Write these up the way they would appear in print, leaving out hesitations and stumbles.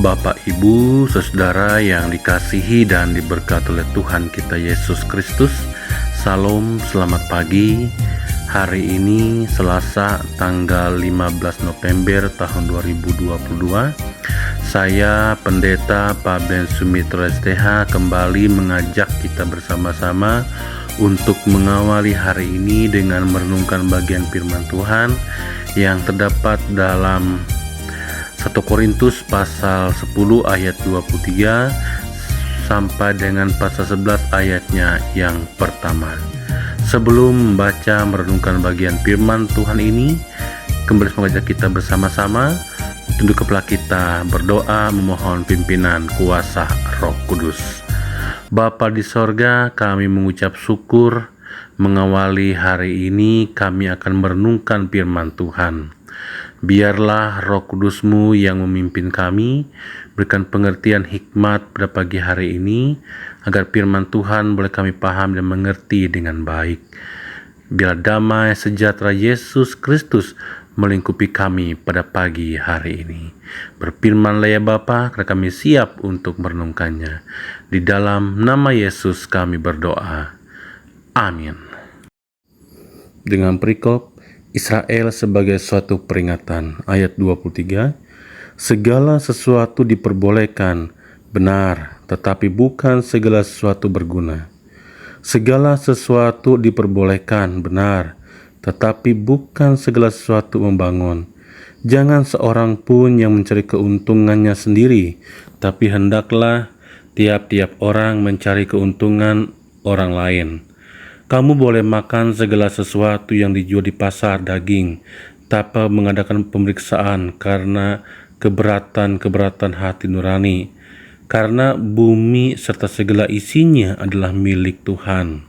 Bapak, Ibu, saudara yang dikasihi dan diberkati oleh Tuhan kita Yesus Kristus, Salam, selamat pagi. Hari ini Selasa tanggal 15 November tahun 2022. Saya Pendeta Pak Ben Sumitro STH kembali mengajak kita bersama-sama untuk mengawali hari ini dengan merenungkan bagian firman Tuhan yang terdapat dalam 1 Korintus pasal 10 ayat 23 sampai dengan pasal 11 ayatnya yang pertama. Sebelum membaca merenungkan bagian firman Tuhan ini, kembali mengajak kita bersama-sama tunduk kepala kita berdoa memohon pimpinan kuasa Roh Kudus. Bapa di sorga, kami mengucap syukur mengawali hari ini kami akan merenungkan firman Tuhan. Biarlah Roh Kudus-Mu yang memimpin kami, berikan pengertian hikmat pada pagi hari ini, agar firman Tuhan boleh kami paham dan mengerti dengan baik. Biar damai sejahtera Yesus Kristus melingkupi kami pada pagi hari ini. Berfirmanlah ya Bapa, karena kami siap untuk merenungkannya. Di dalam nama Yesus kami berdoa. Amin. Dengan perikop Israel sebagai suatu peringatan, ayat 23, segala sesuatu diperbolehkan, benar, tetapi bukan segala sesuatu berguna. Segala sesuatu diperbolehkan, benar, tetapi bukan segala sesuatu membangun. Jangan seorang pun yang mencari keuntungannya sendiri, tapi hendaklah tiap-tiap orang mencari keuntungan orang lain. Kamu boleh makan segala sesuatu yang dijual di pasar daging, tanpa mengadakan pemeriksaan karena keberatan hati nurani, karena bumi serta segala isinya adalah milik Tuhan.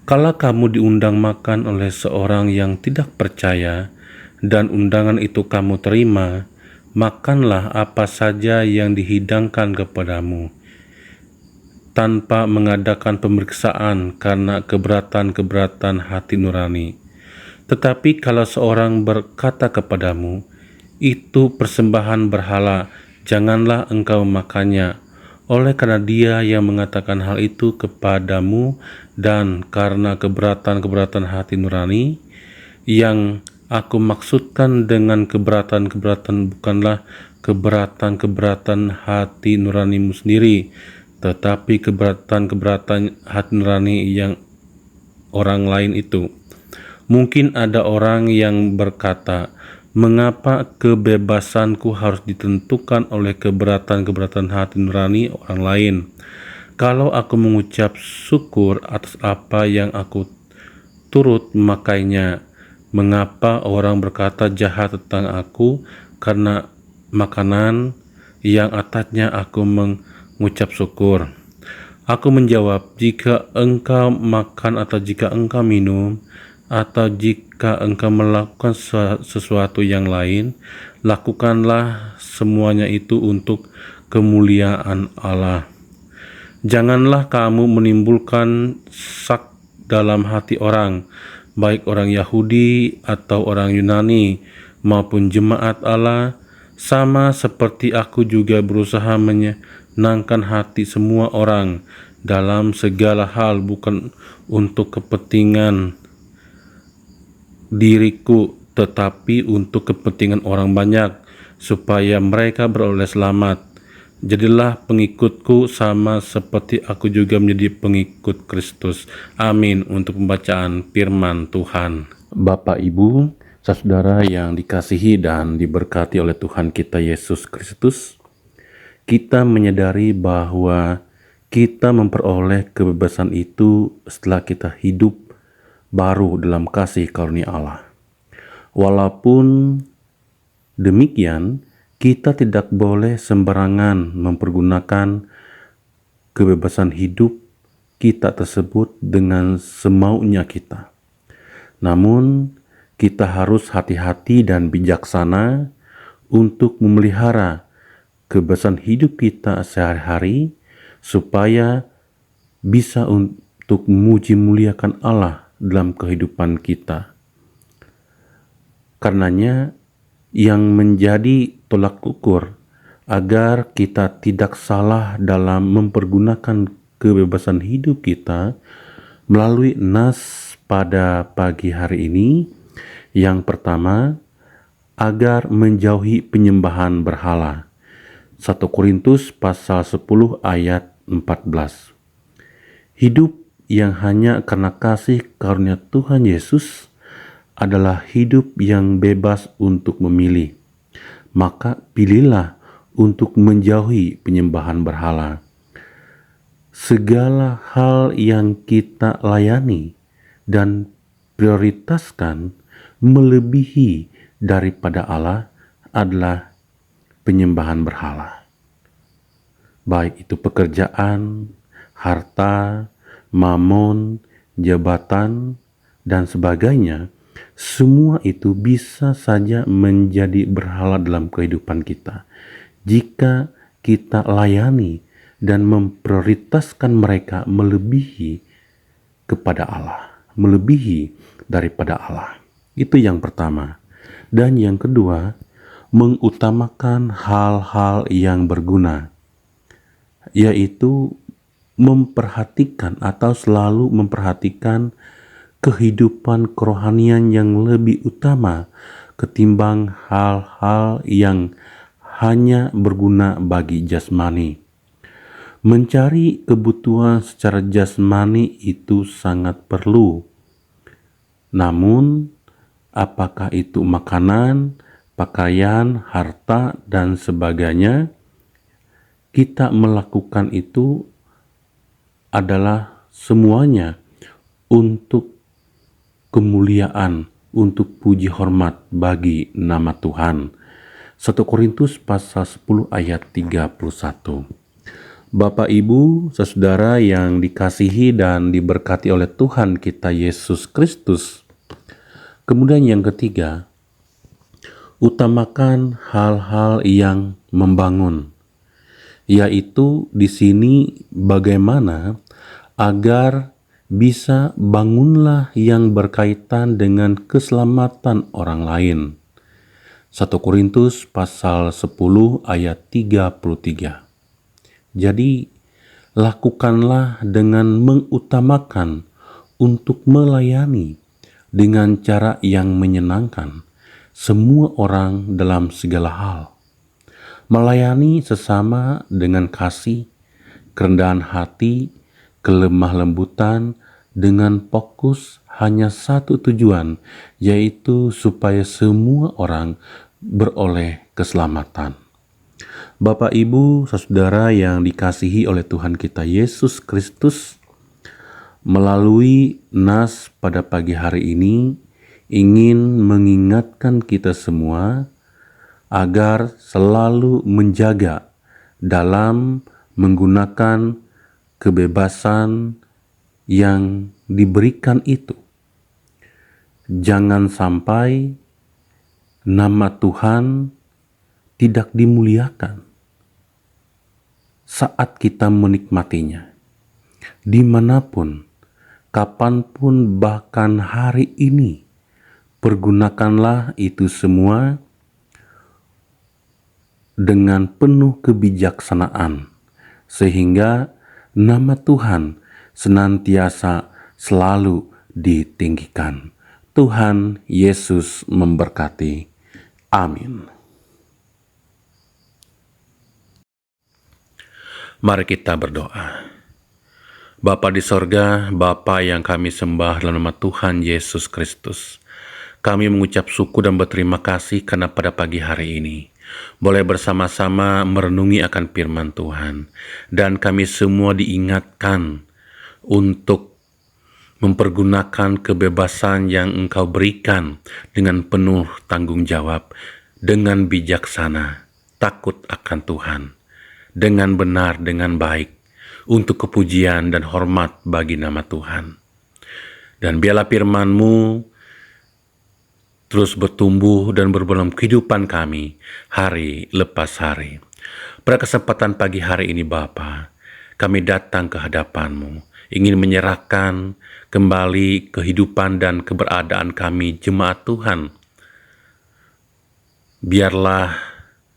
Kalau kamu diundang makan oleh seorang yang tidak percaya, dan undangan itu kamu terima, makanlah apa saja yang dihidangkan kepadamu, tanpa mengadakan pemeriksaan karena keberatan hati nurani. Tetapi kalau seorang berkata kepadamu, itu persembahan berhala, janganlah engkau memakannya, oleh karena dia yang mengatakan hal itu kepadamu, dan karena keberatan hati nurani. Yang aku maksudkan dengan keberatan bukanlah keberatan hati nuranimu sendiri, tetapi keberatan hati nurani yang orang lain itu. Mungkin ada orang yang berkata, mengapa kebebasanku harus ditentukan oleh keberatan hati nurani orang lain? Kalau aku mengucap syukur atas apa yang aku turut memakainya, mengapa orang berkata jahat tentang aku karena makanan yang atasnya aku mengucap syukur? Aku menjawab, jika engkau makan atau jika engkau minum atau jika engkau melakukan sesuatu yang lain, lakukanlah semuanya itu untuk kemuliaan Allah. Janganlah kamu menimbulkan sak dalam hati orang, baik orang Yahudi atau orang Yunani maupun jemaat Allah, sama seperti aku juga berusaha menyenangkan hati semua orang dalam segala hal, bukan untuk kepentingan diriku, tetapi untuk kepentingan orang banyak, supaya mereka beroleh selamat. Jadilah pengikutku sama seperti aku juga menjadi pengikut Kristus. Amin. Untuk pembacaan firman Tuhan. Bapak, Ibu, saudara yang dikasihi dan diberkati oleh Tuhan kita Yesus Kristus, kita menyadari bahwa kita memperoleh kebebasan itu setelah kita hidup baru dalam kasih karunia Allah. Walaupun demikian, kita tidak boleh sembarangan mempergunakan kebebasan hidup kita tersebut dengan semaunya kita. Namun, kita harus hati-hati dan bijaksana untuk memelihara kebebasan hidup kita sehari-hari, supaya bisa untuk memuji muliakan Allah dalam kehidupan kita. Karenanya, yang menjadi tolak ukur agar kita tidak salah dalam mempergunakan kebebasan hidup kita melalui nas pada pagi hari ini. Yang pertama, agar menjauhi penyembahan berhala. 1 Korintus pasal 10 ayat 14. Hidup yang hanya karena kasih karunia Tuhan Yesus adalah hidup yang bebas untuk memilih. Maka pilihlah untuk menjauhi penyembahan berhala. Segala hal yang kita layani dan prioritaskan melebihi daripada Allah adalah penyembahan berhala. Baik itu pekerjaan, harta, mamon, jabatan, dan sebagainya, semua itu bisa saja menjadi berhala dalam kehidupan kita jika kita layani dan memprioritaskan mereka melebihi kepada Allah, melebihi daripada Allah. Itu yang pertama. Dan yang kedua, mengutamakan hal-hal yang berguna, yaitu memperhatikan atau selalu memperhatikan kehidupan kerohanian yang lebih utama ketimbang hal-hal yang hanya berguna bagi jasmani. Mencari kebutuhan secara jasmani itu sangat perlu. Namun, apakah itu makanan, pakaian, harta, dan sebagainya, kita melakukan itu adalah semuanya untuk kemuliaan, untuk puji hormat bagi nama Tuhan. 1 Korintus pasal 10 ayat 31. Bapak, Ibu, saudara yang dikasihi dan diberkati oleh Tuhan kita Yesus Kristus. Kemudian yang ketiga, utamakan hal-hal yang membangun, yaitu di sini bagaimana agar bisa bangunlah yang berkaitan dengan keselamatan orang lain. 1 Korintus pasal 10 ayat 33. Jadi, lakukanlah dengan mengutamakan untuk melayani dengan cara yang menyenangkan semua orang dalam segala hal. Melayani sesama dengan kasih, kerendahan hati, kelemah lembutan, dengan fokus hanya satu tujuan, yaitu supaya semua orang beroleh keselamatan. Bapak, Ibu, saudara yang dikasihi oleh Tuhan kita Yesus Kristus, melalui nas pada pagi hari ini ingin mengingatkan kita semua agar selalu menjaga dalam menggunakan kebebasan yang diberikan itu. Jangan sampai nama Tuhan tidak dimuliakan saat kita menikmatinya. Dimanapun, kapanpun, bahkan hari ini, pergunakanlah itu semua dengan penuh kebijaksanaan, sehingga nama Tuhan senantiasa selalu ditinggikan. Tuhan Yesus memberkati. Amin. Mari kita berdoa. Bapa di sorga, Bapa yang kami sembah dalam nama Tuhan Yesus Kristus, kami mengucap syukur dan berterima kasih karena pada pagi hari ini boleh bersama-sama merenungi akan firman Tuhan, dan kami semua diingatkan untuk mempergunakan kebebasan yang Engkau berikan dengan penuh tanggung jawab, dengan bijaksana, takut akan Tuhan, dengan benar, dengan baik, untuk kepujian dan hormat bagi nama Tuhan. Dan biarlah firman-Mu terus bertumbuh dan berbuah kehidupan kami hari lepas hari. Pada kesempatan pagi hari ini Bapa, kami datang ke hadapan-Mu, ingin menyerahkan kembali kehidupan dan keberadaan kami jemaat Tuhan. Biarlah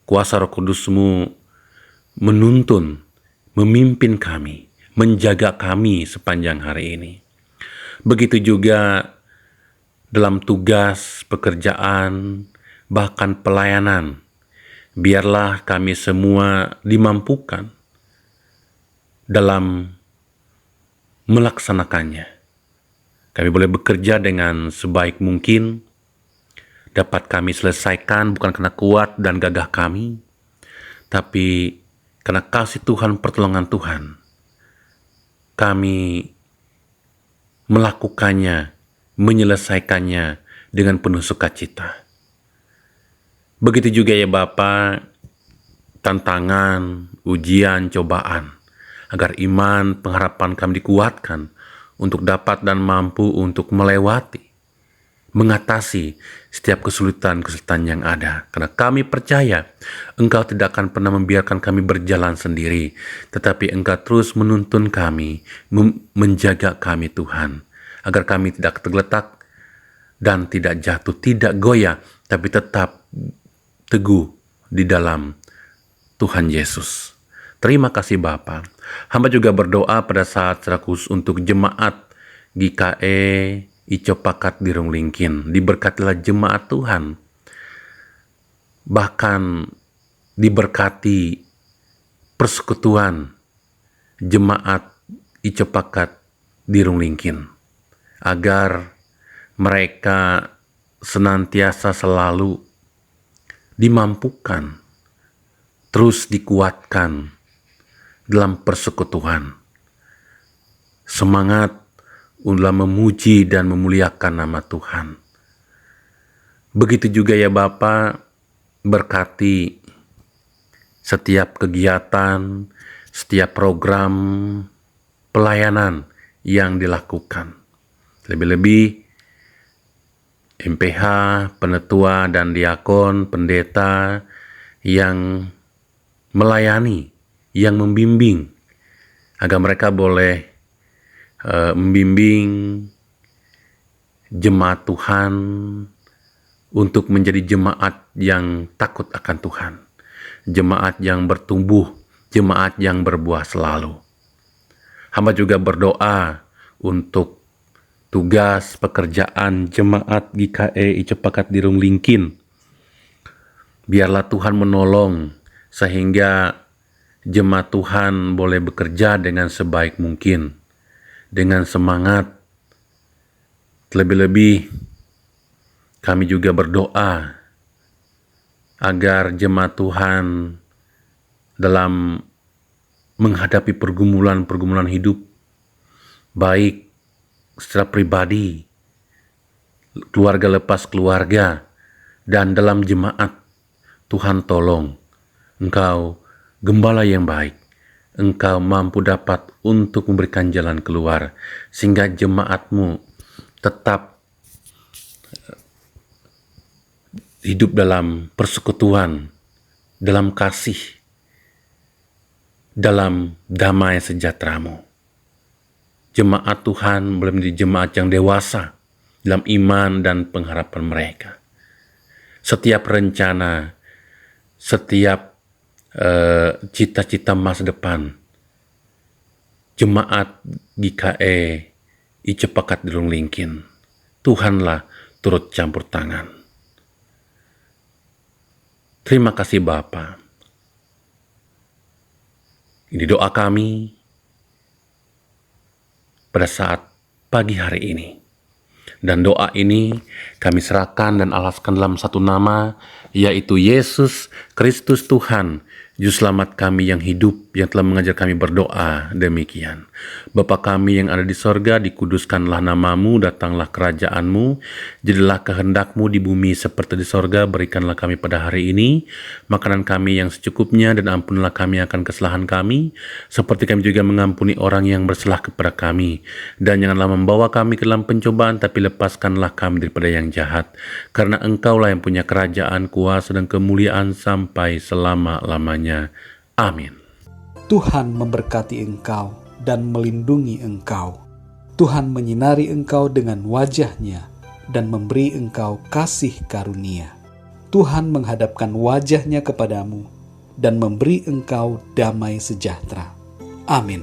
kuasa Roh Kudus-Mu menuntun, memimpin kami, menjaga kami sepanjang hari ini. Begitu juga dalam tugas, pekerjaan, bahkan pelayanan. Biarlah kami semua dimampukan dalam melaksanakannya. Kami boleh bekerja dengan sebaik mungkin, dapat kami selesaikan bukan karena kuat dan gagah kami, tapi karena kasih Tuhan, pertolongan Tuhan. Kami melakukannya, menyelesaikannya dengan penuh sukacita. Begitu juga ya Bapa, tantangan, ujian, cobaan, agar iman, pengharapan kami dikuatkan untuk dapat dan mampu untuk melewati, mengatasi setiap kesulitan-kesulitan yang ada. Karena kami percaya Engkau tidak akan pernah membiarkan kami berjalan sendiri, tetapi Engkau terus menuntun kami, menjaga kami Tuhan, agar kami tidak tergeletak dan tidak jatuh, tidak goyah, tapi tetap teguh di dalam Tuhan Yesus. Terima kasih Bapa. Hamba juga berdoa pada saat secara khusus untuk jemaat GKE Ico Pakat di Runglingkin. Diberkatilah jemaat Tuhan. Bahkan diberkati persekutuan jemaat Ico Pakat di Runglingkin. Agar mereka senantiasa selalu dimampukan, terus dikuatkan dalam persekutuan. Semangat untuk memuji dan memuliakan nama Tuhan. Begitu juga ya Bapa, berkati setiap kegiatan, setiap program pelayanan yang dilakukan. Lebih-lebih MPH, penetua dan diakon, pendeta yang melayani, yang membimbing, agar mereka boleh membimbing jemaat Tuhan untuk menjadi jemaat yang takut akan Tuhan, jemaat yang bertumbuh, jemaat yang berbuah selalu. Hamba juga berdoa untuk tugas pekerjaan jemaat GKE Ico Pakat di Runglingkin. Biarlah Tuhan menolong sehingga jemaat Tuhan boleh bekerja dengan sebaik mungkin, dengan semangat. Lebih-lebih kami juga berdoa agar jemaat Tuhan dalam menghadapi pergumulan-pergumulan hidup, baik secara pribadi, keluarga lepas keluarga, dan dalam jemaat, Tuhan tolong. Engkau gembala yang baik, Engkau mampu dapat untuk memberikan jalan keluar, sehingga jemaat-Mu tetap hidup dalam persekutuan, dalam kasih, dalam damai sejahtera-Mu. Jemaat Tuhan boleh menjadi jemaat yang dewasa dalam iman dan pengharapan mereka. Setiap rencana, setiap cita-cita masa depan jemaat GKE Ico Pakat di Runglingkin, Tuhanlah turut campur tangan. Terima kasih Bapa. Ini doa kami pada saat pagi hari ini. Dan doa ini kami serahkan dan alaskan dalam satu nama, yaitu Yesus Kristus Tuhan, Juru Selamat kami yang hidup, yang telah mengajar kami berdoa demikian. Bapa kami yang ada di sorga, dikuduskanlah namamu, datanglah kerajaanmu, jadilah kehendakmu di bumi seperti di sorga. Berikanlah kami pada hari ini makanan kami yang secukupnya, dan ampunilah kami akan kesalahan kami, seperti kami juga mengampuni orang yang bersalah kepada kami. Dan janganlah membawa kami ke dalam pencobaan, tapi lepaskanlah kami daripada yang jahat. Karena Engkaulah yang punya kerajaan, kuasa, dan kemuliaan sampai selama-lamanya. Amin. Tuhan memberkati engkau dan melindungi engkau. Tuhan menyinari engkau dengan wajah-Nya dan memberi engkau kasih karunia. Tuhan menghadapkan wajah-Nya kepadamu dan memberi engkau damai sejahtera. Amin.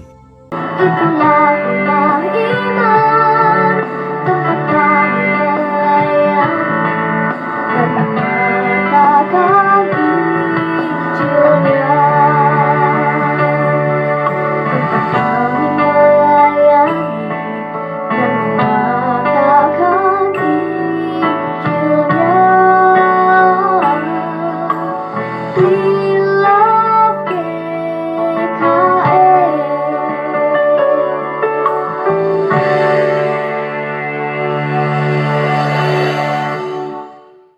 Itulah rumah iman, tempat kami melayani, permata kami Injilnya. Tempat kami melayani, dan mematakan Injilnya.